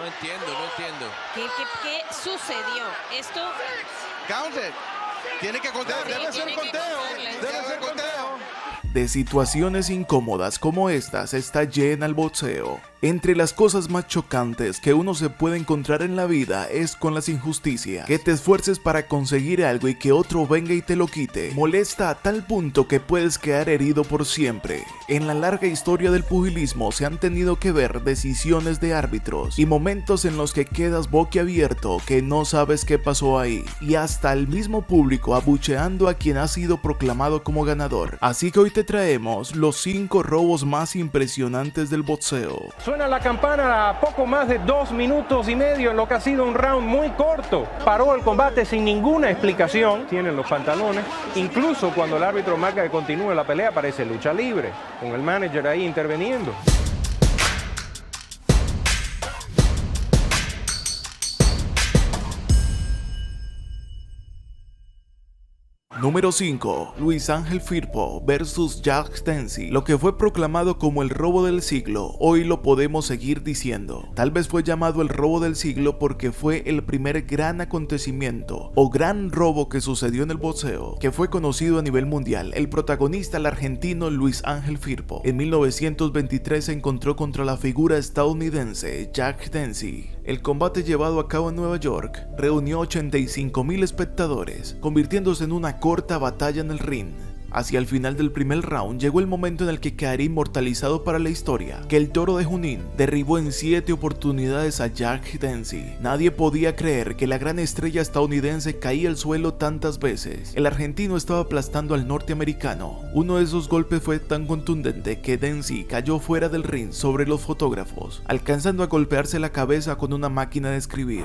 entiendo. ¿Qué sucedió? Esto... Count it. Tiene que contar. Sí, Debe ser tiene que conteo. contarle. Debe ser conteo. De situaciones incómodas como estas está llena el boxeo. Entre las cosas más chocantes que uno se puede encontrar en la vida es con las injusticias. Que te esfuerces para conseguir algo y que otro venga y te lo quite. Molesta a tal punto que puedes quedar herido por siempre. En la larga historia del pugilismo se han tenido que ver decisiones de árbitros y momentos en los que quedas boquiabierto que no sabes qué pasó ahí. Y hasta el mismo público abucheando a quien ha sido proclamado como ganador. Así que hoy te traemos los 5 robos más impresionantes del boxeo. Suena la campana a poco más de 2 minutos y medio en lo que ha sido un round muy corto. Paró el combate sin ninguna explicación. Tienen los pantalones. Incluso cuando el árbitro marca que continúe la pelea parece lucha libre, con el manager ahí interviniendo. Número 5. Luis Ángel Firpo vs Jack Dempsey. Lo que fue proclamado como el robo del siglo, hoy lo podemos seguir diciendo. Tal vez fue llamado el robo del siglo porque fue el primer gran acontecimiento o gran robo que sucedió en el boxeo, que fue conocido a nivel mundial. El protagonista, el argentino Luis Ángel Firpo, en 1923 se encontró contra la figura estadounidense Jack Dempsey. El combate llevado a cabo en Nueva York reunió 85,000 espectadores, convirtiéndose en una corta batalla en el ring. Hacia el final del primer round llegó el momento en el que quedaría inmortalizado para la historia, que el Toro de Junín derribó en 7 oportunidades a Jack Dempsey. Nadie podía creer que la gran estrella estadounidense caía al suelo tantas veces. El argentino estaba aplastando al norteamericano. Uno de esos golpes fue tan contundente que Dempsey cayó fuera del ring sobre los fotógrafos, alcanzando a golpearse la cabeza con una máquina de escribir.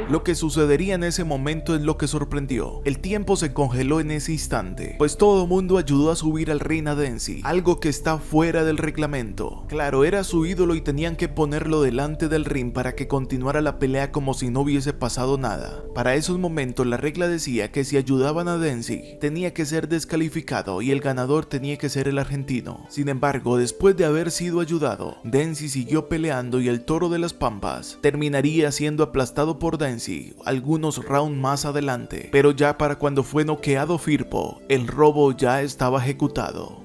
Lo que sucedería en ese momento es lo que sorprendió. El tiempo se congeló en ese instante, pues todo el mundo ayudó a subir al ring a Dempsey, algo que está fuera del reglamento. Claro, era su ídolo y tenían que ponerlo delante del ring para que continuara la pelea como si no hubiese pasado nada. Para esos momentos la regla decía que si ayudaban a Dempsey, tenía que ser descalificado y el ganador tenía que ser el argentino. Sin embargo, después de haber sido ayudado, Dempsey siguió peleando y el Toro de las Pampas terminaría siendo aplastado por Dempsey algunos rounds más adelante, pero ya para cuando fue noqueado Firpo, el robo ya estaba ejecutado.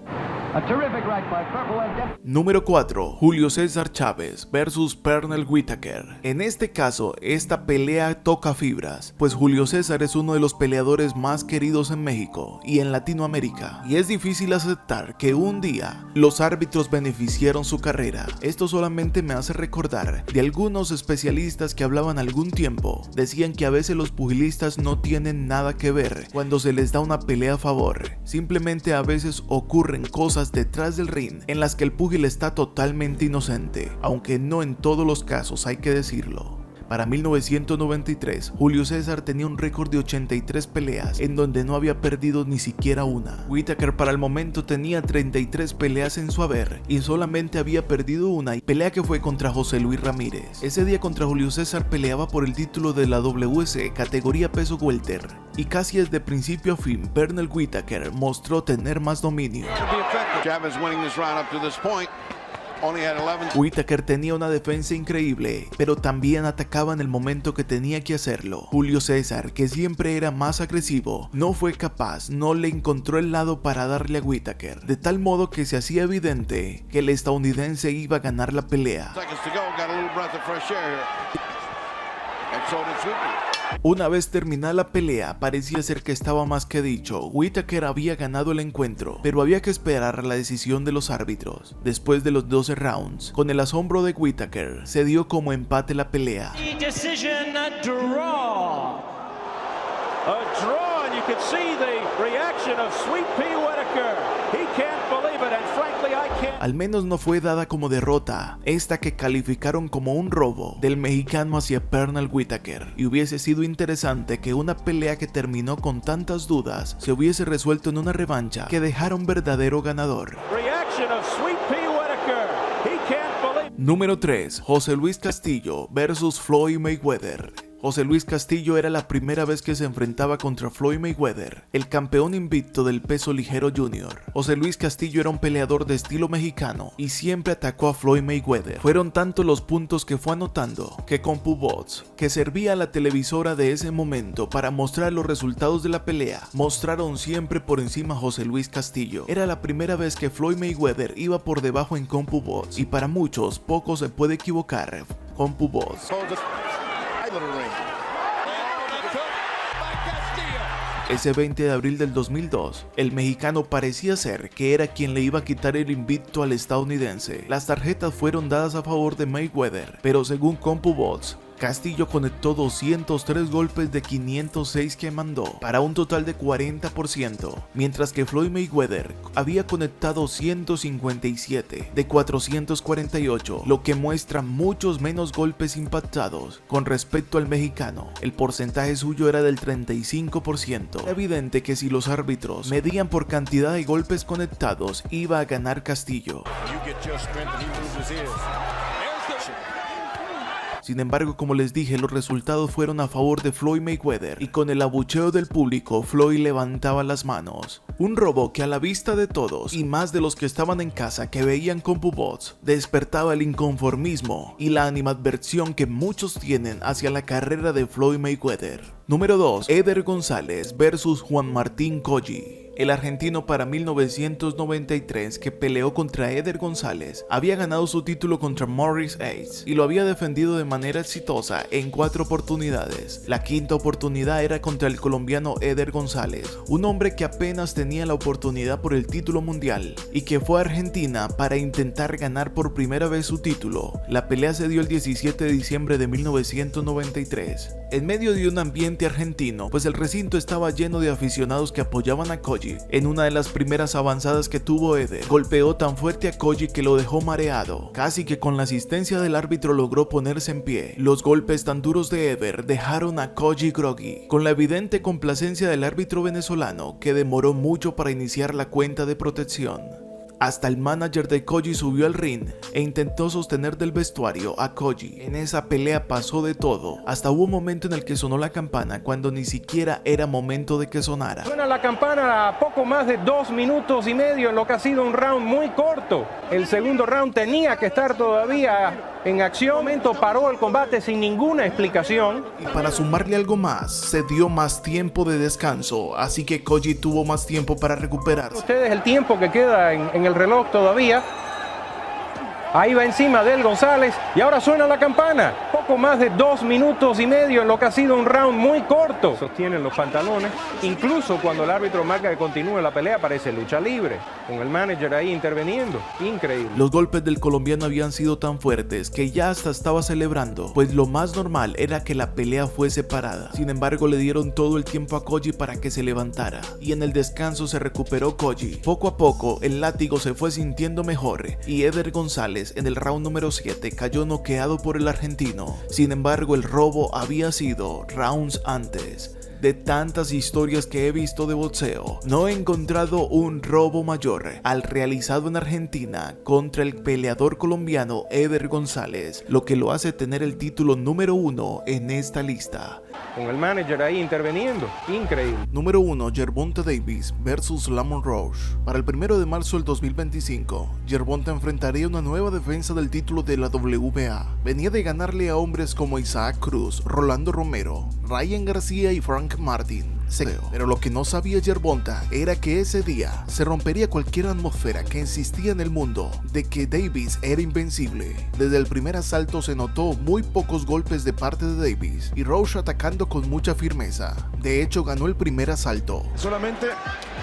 Número 4. Julio César Chávez vs Pernell Whitaker. En este caso, esta pelea toca fibras, pues Julio César es uno de los peleadores más queridos en México y en Latinoamérica, y es difícil aceptar que un día los árbitros beneficiaron su carrera. Esto solamente me hace recordar de algunos especialistas que hablaban algún tiempo, decían que a veces los pugilistas no tienen nada que ver cuando se les da una pelea a favor, simplemente a veces ocurren cosas detrás del ring en las que el púgil está totalmente inocente, aunque no en todos los casos, hay que decirlo. Para 1993, Julio César tenía un récord de 83 peleas, en donde no había perdido ni siquiera una. Whitaker para el momento tenía 33 peleas en su haber, y solamente había perdido una, pelea que fue contra José Luis Ramírez. Ese día contra Julio César peleaba por el título de la WC categoría peso welter, y casi desde principio a fin, Pernell Whitaker mostró tener más dominio. Whitaker tenía una defensa increíble, pero también atacaba en el momento que tenía que hacerlo. Julio César, que siempre era más agresivo, no fue capaz, no le encontró el lado para darle a Whitaker, de tal modo que se hacía evidente que el estadounidense iba a ganar la pelea. Una vez terminada la pelea, parecía ser que estaba más que dicho. Whitaker había ganado el encuentro, pero había que esperar la decisión de los árbitros. Después de los 12 rounds, con el asombro de Whitaker, se dio como empate la pelea. Al menos no fue dada como derrota, esta que calificaron como un robo del mexicano hacia Pernell Whitaker, y hubiese sido interesante que una pelea que terminó con tantas dudas se hubiese resuelto en una revancha que dejara un verdadero ganador. Número 3. José Luis Castillo vs Floyd Mayweather. José Luis Castillo era la primera vez que se enfrentaba contra Floyd Mayweather, el campeón invicto del peso ligero junior. José Luis Castillo era un peleador de estilo mexicano y siempre atacó a Floyd Mayweather. Fueron tantos los puntos que fue anotando que CompuBox, que servía a la televisora de ese momento para mostrar los resultados de la pelea, mostraron siempre por encima a José Luis Castillo. Era la primera vez que Floyd Mayweather iba por debajo en CompuBox y para muchos poco se puede equivocar. CompuBox. Ese 20 de abril del 2002, el mexicano parecía ser que era quien le iba a quitar el invicto al estadounidense. Las tarjetas fueron dadas a favor de Mayweather, pero según CompuBox, Castillo conectó 203 golpes de 506 que mandó, para un total de 40%, mientras que Floyd Mayweather había conectado 157 de 448, lo que muestra muchos menos golpes impactados con respecto al mexicano. El porcentaje suyo era del 35%. Era evidente que si los árbitros medían por cantidad de golpes conectados, iba a ganar Castillo. Sin embargo, como les dije, los resultados fueron a favor de Floyd Mayweather y con el abucheo del público, Floyd levantaba las manos. Un robo que a la vista de todos y más de los que estaban en casa que veían CompuBox despertaba el inconformismo y la animadversión que muchos tienen hacia la carrera de Floyd Mayweather. Número 2. Éder González versus Juan Martín Colli. El argentino para 1993 que peleó contra Éder González había ganado su título contra Maurice Hayes y lo había defendido de manera exitosa en 4 oportunidades. La quinta oportunidad era contra el colombiano Éder González, un hombre que apenas tenía la oportunidad por el título mundial y que fue a Argentina para intentar ganar por primera vez su título. La pelea se dio el 17 de diciembre de 1993. En medio de un ambiente argentino, pues el recinto estaba lleno de aficionados que apoyaban a Colli. En una de las primeras avanzadas que tuvo Éder, golpeó tan fuerte a Colli que lo dejó mareado. Casi que con la asistencia del árbitro logró ponerse en pie. Los golpes tan duros de Éder dejaron a Colli groggy, con la evidente complacencia del árbitro venezolano que demoró mucho para iniciar la cuenta de protección. Hasta el manager de Colli subió al ring e intentó sostener del vestuario a Colli. En esa pelea pasó de todo, hasta hubo un momento en el que sonó la campana cuando ni siquiera era momento de que sonara. Suena la campana a poco más de 2 minutos y medio en lo que ha sido un round muy corto. El segundo round tenía que estar todavía en acción. Momento paró el combate sin ninguna explicación. Y para sumarle algo más, se dio más tiempo de descanso, así que Colli tuvo más tiempo para recuperarse. Ustedes el tiempo que queda en el reloj todavía. Ahí va encima de él González y ahora suena la campana. Poco más de 2 minutos y medio en lo que ha sido un round muy corto. Sostienen los pantalones. Incluso cuando el árbitro marca que continúe la pelea parece lucha libre. Con el manager ahí interviniendo. Increíble. Los golpes del colombiano habían sido tan fuertes que ya hasta estaba celebrando, pues lo más normal era que la pelea fuese parada. Sin embargo, le dieron todo el tiempo a Colli para que se levantara y en el descanso se recuperó Colli. Poco a poco el látigo se fue sintiendo mejor y Éder González en el round número 7 cayó noqueado por el argentino. Sin embargo, el robo había sido rounds antes. De tantas historias que he visto de boxeo, no he encontrado un robo mayor al realizado en Argentina contra el peleador colombiano Éder González, lo que lo hace tener el título número 1 en esta lista. Con el manager ahí interviniendo. Increíble. Número 1. Gervonta Davis versus Lamont Roche. Para el 1 de marzo del 2025, Gervonta enfrentaría una nueva defensa del título de la WBA. Venía de ganarle a hombres como Isaac Cruz, Rolando Romero, Ryan García y Frank Martin. Pero lo que no sabía Gervonta era que ese día se rompería cualquier atmósfera que insistía en el mundo de que Davis era invencible. Desde el primer asalto se notó muy pocos golpes de parte de Davis y Roche atacando con mucha firmeza. De hecho, ganó el primer asalto. Solamente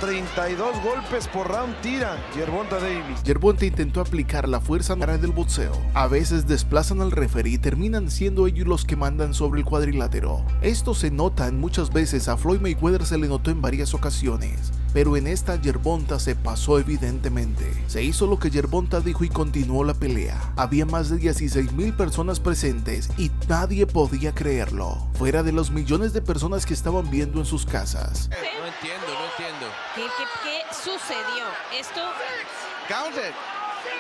32 golpes por round tira Gervonta Davis. Gervonta intentó aplicar la fuerza del boxeo. A veces desplazan al referee y terminan siendo ellos los que mandan sobre el cuadrilátero. Esto se nota en muchas veces. A Floyd Mayweather se le notó en varias ocasiones, pero en esta Gervonta se pasó evidentemente. Se hizo lo que Gervonta dijo y continuó la pelea. Había más de 16,000 personas presentes y nadie podía creerlo, fuera de los millones de personas que estaban viendo en sus casas. No entiendo. ¿Qué sucedió? Esto Counted.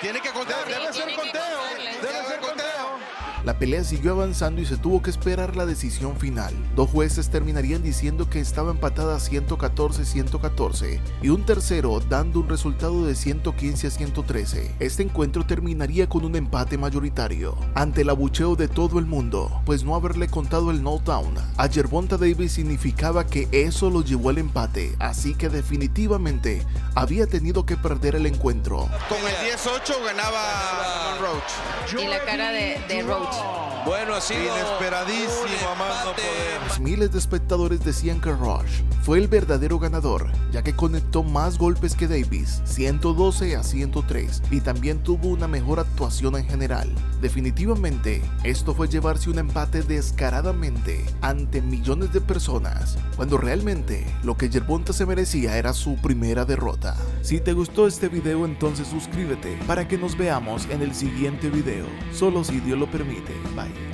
Tiene que contar. Debe ser conteo. Debe ser conteo. La pelea siguió avanzando y se tuvo que esperar la decisión final. Dos jueces terminarían diciendo que estaba empatada 114-114 y un tercero dando un resultado de 115-113. Este encuentro terminaría con un empate mayoritario, ante el abucheo de todo el mundo, pues no haberle contado el knockdown a Gervonta Davis significaba que eso lo llevó al empate, así que definitivamente había tenido que perder el encuentro. Con el 10-8 ganaba Roach. Y la cara de Roach. Bueno, ha sido Inesperadísimo, a más no empate. poder. Miles de espectadores decían que Rush fue el verdadero ganador, ya que conectó más golpes que Davis, 112-103, y también tuvo una mejor actuación en general. Definitivamente, esto fue llevarse un empate descaradamente ante millones de personas, cuando realmente lo que Gervonta se merecía era su primera derrota. Si te gustó este video, entonces suscríbete para que nos veamos en el siguiente video, solo si Dios lo permite. Bye.